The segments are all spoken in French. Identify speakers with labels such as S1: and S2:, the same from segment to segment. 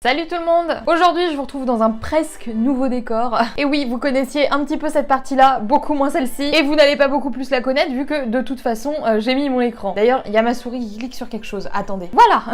S1: Salut tout le monde! Aujourd'hui je vous retrouve dans un presque nouveau décor. Et oui, vous connaissiez un petit peu cette partie-là, beaucoup moins celle-ci, et vous n'allez pas beaucoup plus la connaître vu que de toute façon j'ai mis mon écran. D'ailleurs, il y a ma souris qui clique sur quelque chose. Attendez. Voilà!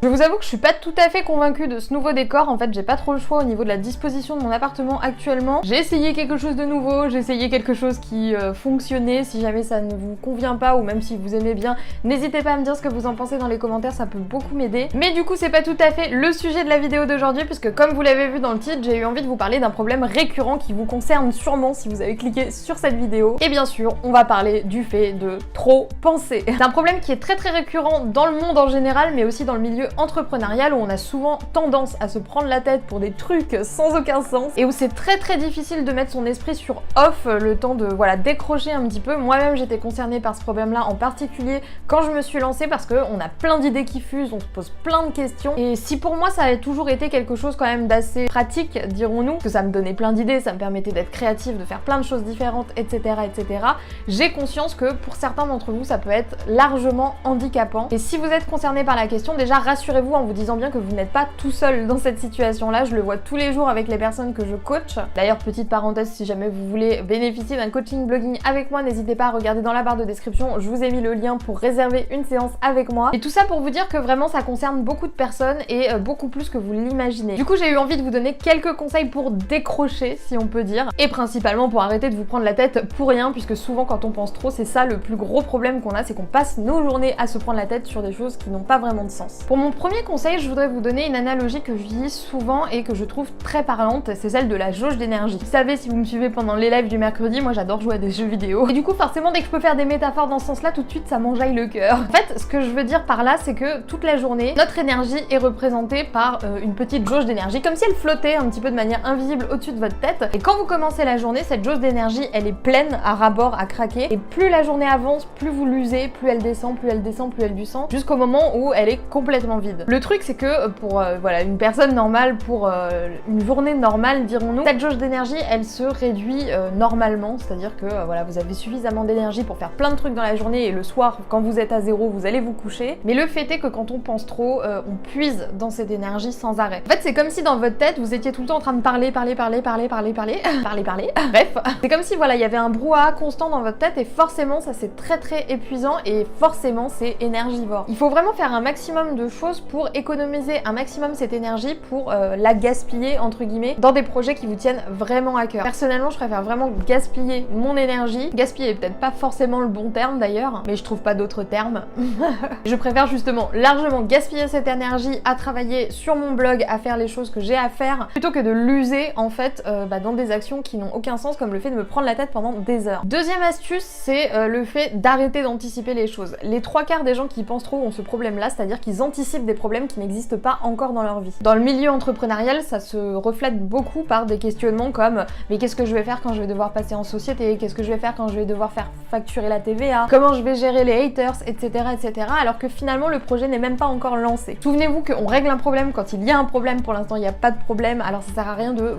S1: Je vous avoue que je suis pas tout à fait convaincue de ce nouveau décor. En fait, j'ai pas trop le choix au niveau de la disposition de mon appartement actuellement. J'ai essayé quelque chose de nouveau, j'ai essayé quelque chose qui fonctionnait. Si jamais ça ne vous convient pas ou même si vous aimez bien, n'hésitez pas à me dire ce que vous en pensez dans les commentaires, ça peut beaucoup m'aider. Mais du coup, c'est pas tout à fait le sujet de la vidéo d'aujourd'hui puisque comme vous l'avez vu dans le titre, j'ai eu envie de vous parler d'un problème récurrent qui vous concerne sûrement si vous avez cliqué sur cette vidéo. Et bien sûr, on va parler du fait de trop penser. C'est un problème qui est très récurrent dans le monde en général, mais aussi dans le milieu entrepreneurial où on a souvent tendance à se prendre la tête pour des trucs sans aucun sens et où c'est très difficile de mettre son esprit sur off le temps de décrocher un petit peu. Moi-même, j'étais concernée par ce problème-là en particulier quand je me suis lancée parce qu'on a plein d'idées qui fusent, on se pose plein de questions. Et si pour moi ça avait toujours été quelque chose quand même d'assez pratique, dirons-nous, que ça me donnait plein d'idées, ça me permettait d'être créative, de faire plein de choses différentes, etc. J'ai conscience que pour certains d'entre vous, ça peut être largement handicapant. Et si vous êtes concerné par la question, déjà rassurez-vous en vous disant bien que vous n'êtes pas tout seul dans cette situation-là. Je le vois tous les jours avec les personnes que je coach. D'ailleurs, petite parenthèse, si jamais vous voulez bénéficier d'un coaching blogging avec moi, n'hésitez pas à regarder dans la barre de description. Je vous ai mis le lien pour réserver une séance avec moi. Et tout ça pour vous dire que vraiment ça concerne beaucoup de personnes et beaucoup plus que vous l'imaginez. Du coup, j'ai eu envie de vous donner quelques conseils pour décrocher, si on peut dire, et principalement pour arrêter de vous prendre la tête pour rien, puisque souvent quand on pense trop, c'est ça le plus gros problème qu'on a, c'est qu'on passe nos journées à se prendre la tête sur des choses qui n'ont pas vraiment de sens. Pour mon premier conseil, je voudrais vous donner une analogie que j'utilise souvent et que je trouve très parlante, c'est celle de la jauge d'énergie. Vous savez, si vous me suivez pendant les lives du mercredi, moi j'adore jouer à des jeux vidéo. Et du coup, forcément, dès que je peux faire des métaphores dans ce sens-là, tout de suite ça m'enjaille le cœur. En fait, ce que je veux dire par là, c'est que toute la journée, notre énergie est représentée par une petite jauge d'énergie, comme si elle flottait un petit peu de manière invisible au-dessus de votre tête. Et quand vous commencez la journée, cette jauge d'énergie, elle est pleine à ras-bord, à craquer. Et plus la journée avance, plus vous l'usez, plus elle descend, plus elle descend, plus elle descend, jusqu'au moment où elle est complètement vide. Le truc, c'est que pour une personne normale, pour une journée normale, dirons-nous, cette jauge d'énergie, elle se réduit normalement, c'est-à-dire que vous avez suffisamment d'énergie pour faire plein de trucs dans la journée et le soir, quand vous êtes à zéro, vous allez vous coucher. Mais le fait est que quand on pense trop, on puise dans cette énergie sans arrêt. En fait, c'est comme si dans votre tête, vous étiez tout le temps en train de parler. Bref, c'est comme si il y avait un brouhaha constant dans votre tête et forcément, ça c'est très épuisant et forcément, c'est énergivore. Il faut vraiment faire un maximum de choses pour économiser un maximum cette énergie pour la gaspiller, entre guillemets, dans des projets qui vous tiennent vraiment à cœur. Personnellement, je préfère vraiment gaspiller mon énergie. Gaspiller est peut-être pas forcément le bon terme d'ailleurs, mais je trouve pas d'autres termes. Je préfère justement largement gaspiller cette énergie à travailler sur mon blog, à faire les choses que j'ai à faire, plutôt que de l'user en fait dans des actions qui n'ont aucun sens, comme le fait de me prendre la tête pendant des heures. Deuxième astuce, c'est le fait d'arrêter d'anticiper les choses. Les 3/4 des gens qui pensent trop ont ce problème-là, c'est-à-dire qu'ils anticipent des problèmes qui n'existent pas encore dans leur vie. Dans le milieu entrepreneurial, ça se reflète beaucoup par des questionnements comme mais qu'est-ce que je vais faire quand je vais devoir passer en société? Qu'est-ce que je vais faire quand je vais devoir faire facturer la TVA? Comment je vais gérer les haters, etc. alors que finalement le projet n'est même pas encore lancé. Souvenez-vous qu'on règle un problème quand il y a un problème. Pour l'instant il n'y a pas de problème, alors ça sert à rien de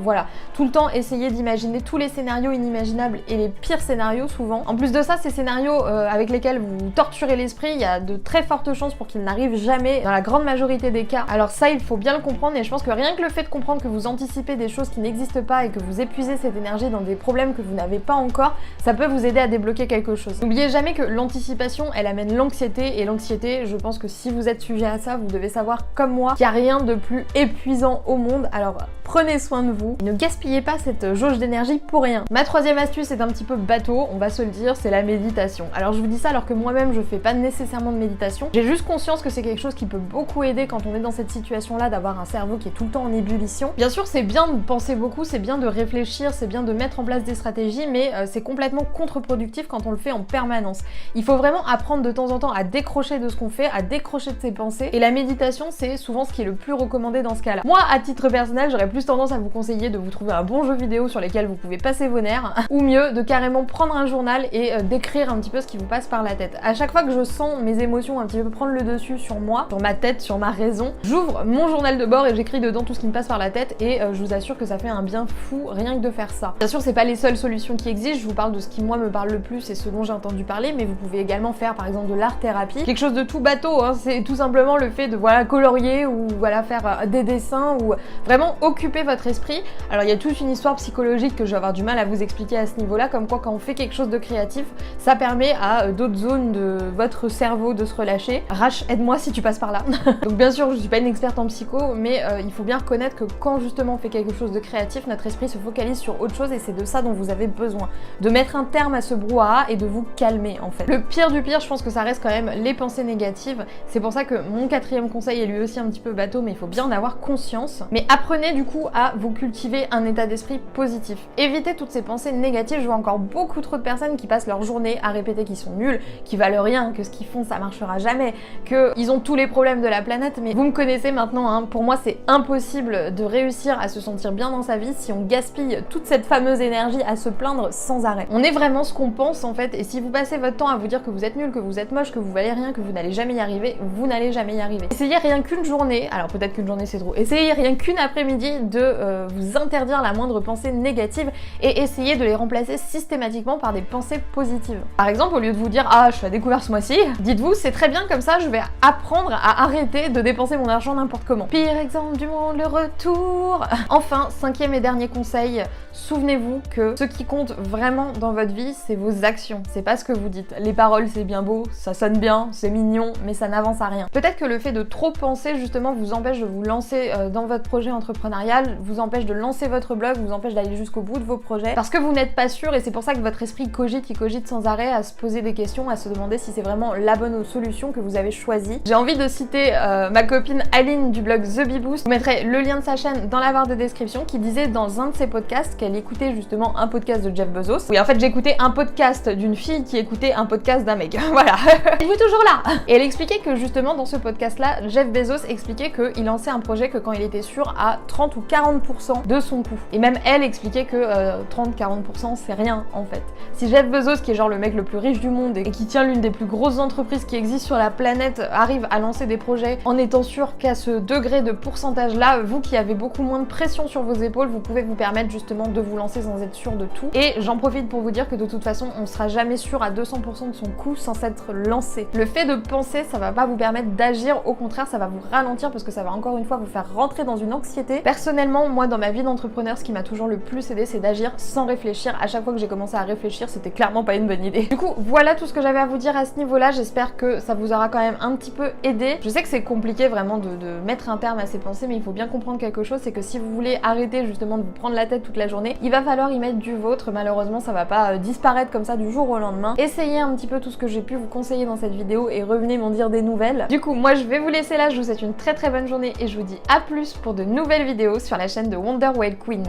S1: tout le temps essayer d'imaginer tous les scénarios inimaginables et les pires scénarios souvent. En plus de ça, ces scénarios avec lesquels vous torturez l'esprit, il y a de très fortes chances pour qu'ils n'arrivent jamais dans la grande majorité des cas. Alors ça, il faut bien le comprendre et je pense que rien que le fait de comprendre que vous anticipez des choses qui n'existent pas et que vous épuisez cette énergie dans des problèmes que vous n'avez pas encore, ça peut vous aider à débloquer quelque chose. N'oubliez jamais que l'anticipation, elle amène l'anxiété et l'anxiété, je pense que si vous êtes sujet à ça, vous devez savoir comme moi qu'il n'y a rien de plus épuisant au monde. Alors prenez soin de vous, ne gaspillez pas cette jauge d'énergie pour rien. Ma troisième astuce est un petit peu bateau, on va se le dire, c'est la méditation. Alors je vous dis ça alors que moi-même je fais pas nécessairement de méditation. J'ai juste conscience que c'est quelque chose qui peut beaucoup aider quand on est dans cette situation-là, d'avoir un cerveau qui est tout le temps en ébullition. Bien sûr, c'est bien de penser beaucoup, c'est bien de réfléchir, c'est bien de mettre en place des stratégies, mais c'est complètement contre-productif quand on le fait en permanence. Il faut vraiment apprendre de temps en temps à décrocher de ce qu'on fait, à décrocher de ses pensées, et la méditation, c'est souvent ce qui est le plus recommandé dans ce cas-là. Moi, à titre personnel, j'aurais plus plus tendance à vous conseiller de vous trouver un bon jeu vidéo sur lequel vous pouvez passer vos nerfs, ou mieux de carrément prendre un journal et d'écrire un petit peu ce qui vous passe par la tête. À chaque fois que je sens mes émotions un petit peu prendre le dessus sur moi, sur ma tête, sur ma raison, j'ouvre mon journal de bord et j'écris dedans tout ce qui me passe par la tête et je vous assure que ça fait un bien fou rien que de faire ça. Bien sûr, c'est pas les seules solutions qui existent, je vous parle de ce qui moi me parle le plus et ce dont j'ai entendu parler, mais vous pouvez également faire par exemple de l'art thérapie, quelque chose de tout bateau, hein. C'est tout simplement le fait de colorier ou faire des dessins ou vraiment occuper votre esprit. Alors il y a toute une histoire psychologique que je vais avoir du mal à vous expliquer à ce niveau-là, comme quoi quand on fait quelque chose de créatif, ça permet à d'autres zones de votre cerveau de se relâcher. Rach, aide-moi si tu passes par là. Donc bien sûr, je suis pas une experte en psycho, mais il faut bien reconnaître que quand justement on fait quelque chose de créatif, notre esprit se focalise sur autre chose et c'est de ça dont vous avez besoin. De mettre un terme à ce brouhaha et de vous calmer en fait. Le pire du pire, je pense que ça reste quand même les pensées négatives. C'est pour ça que mon quatrième conseil est lui aussi un petit peu bateau, mais il faut bien en avoir conscience. Mais apprenez du coup à vous cultiver un état d'esprit positif. Évitez toutes ces pensées négatives. Je vois encore beaucoup trop de personnes qui passent leur journée à répéter qu'ils sont nuls, qu'ils valent rien, que ce qu'ils font ça marchera jamais, qu'ils ont tous les problèmes de la planète. Mais vous me connaissez maintenant, hein. Pour moi c'est impossible de réussir à se sentir bien dans sa vie si on gaspille toute cette fameuse énergie à se plaindre sans arrêt. On est vraiment ce qu'on pense en fait, et si vous passez votre temps à vous dire que vous êtes nul, que vous êtes moche, que vous valez rien, que vous n'allez jamais y arriver, vous n'allez jamais y arriver. Essayez rien qu'une journée, alors peut-être qu'une journée c'est trop, essayez rien qu'une après-midi de vous interdire la moindre pensée négative et essayez de les remplacer systématiquement par des pensées positives. Par exemple, au lieu de vous dire ah je suis à découvert ce mois-ci, dites-vous c'est très bien comme ça, je vais apprendre à arrêter de dépenser mon argent n'importe comment. Pire exemple du monde, le retour. Enfin, cinquième et dernier conseil, souvenez-vous que ce qui compte vraiment dans votre vie, c'est vos actions, c'est pas ce que vous dites. Les paroles c'est bien beau, ça sonne bien, c'est mignon, mais ça n'avance à rien. Peut-être que le fait de trop penser justement vous empêche de vous lancer dans votre projet entrepreneurial, vous empêche de lancer votre blog, vous empêche d'aller jusqu'au bout de vos projets, parce que vous n'êtes pas sûr et c'est pour ça que votre esprit cogite, il cogite sans arrêt à se poser des questions, à se demander si c'est vraiment la bonne solution que vous avez choisie. J'ai envie de citer ma copine Aline du blog The Bee Boost, je vous mettrai le lien de sa chaîne dans la barre de description, qui disait dans un de ses podcasts qu'elle écoutait justement un podcast de Jeff Bezos. Oui, en fait j'écoutais un podcast d'une fille qui écoutait un podcast d'un mec, voilà. Êtes-vous toujours là? Et elle expliquait que justement dans ce podcast-là, Jeff Bezos expliquait qu'il lançait un projet que quand il était sûr à 30 ou 40% de son coût. Et même elle expliquait que 30-40% c'est rien en fait. Si Jeff Bezos, qui est genre le mec le plus riche du monde et qui tient l'une des plus grosses entreprises qui existent sur la planète, arrive à lancer des projets en étant sûr qu'à ce degré de pourcentage-là, vous qui avez beaucoup moins de pression sur vos épaules, vous pouvez vous permettre justement de vous lancer sans être sûr de tout. Et j'en profite pour vous dire que de toute façon, on sera jamais sûr à 200% de son coût sans s'être lancé. Le fait de penser, ça va pas vous permettre d'agir, au contraire, ça va vous ralentir parce que ça va encore une fois vous faire rentrer dans une anxiété. Personnellement, moi dans ma vie d'entrepreneur, ce qui m'a toujours le plus aidé, c'est d'agir sans réfléchir. À chaque fois que j'ai commencé à réfléchir, c'était clairement pas une bonne idée. Du coup, voilà tout ce que j'avais à vous dire à ce niveau-là. J'espère que ça vous aura quand même un petit peu aidé. Je sais que c'est compliqué vraiment de mettre un terme à ces pensées, mais il faut bien comprendre quelque chose, c'est que si vous voulez arrêter justement de vous prendre la tête toute la journée, il va falloir y mettre du vôtre. Malheureusement, ça va pas disparaître comme ça du jour au lendemain. Essayez un petit peu tout ce que j'ai pu vous conseiller dans cette vidéo et revenez m'en dire des nouvelles. Du coup, moi je vais vous laisser là, je vous souhaite une très bonne journée et je vous dis à plus pour de nouvelles vidéos sur la chaîne de Wonder Whale Queen.